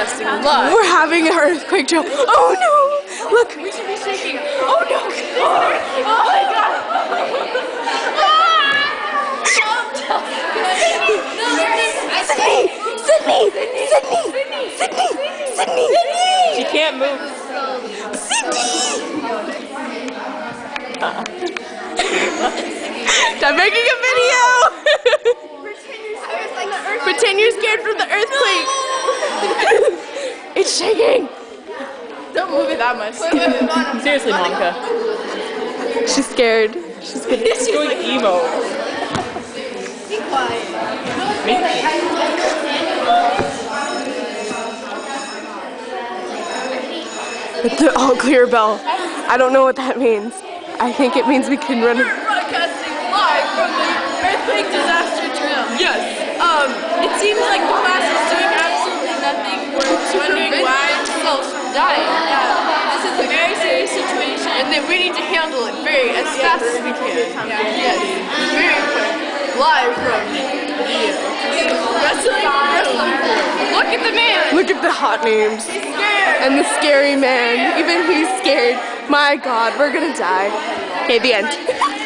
broadcasting live. We're having an earthquake drill. Oh no! Look! We should be shaking. Oh no! Oh my god! Sydney! She can't move. I'm making a video! Pretend you're scared from the earthquake! It's shaking! Don't move it that much. Seriously, Monica. She's scared. She's going emo. Be quiet. The all clear bell. I don't know what that means. I think it means we can run. Broadcasting live from the earthquake disaster drill. Yes. It seems like the class is doing absolutely nothing. We're wondering why folks from dying. This is a very serious situation, and that we need to handle it as fast as we can. Yes. Very quick. Live from the wrestling. Look at the man. Look at the hot names. He's scared. And the scary man. Even he's scared. My God, we're gonna die. Okay, the end.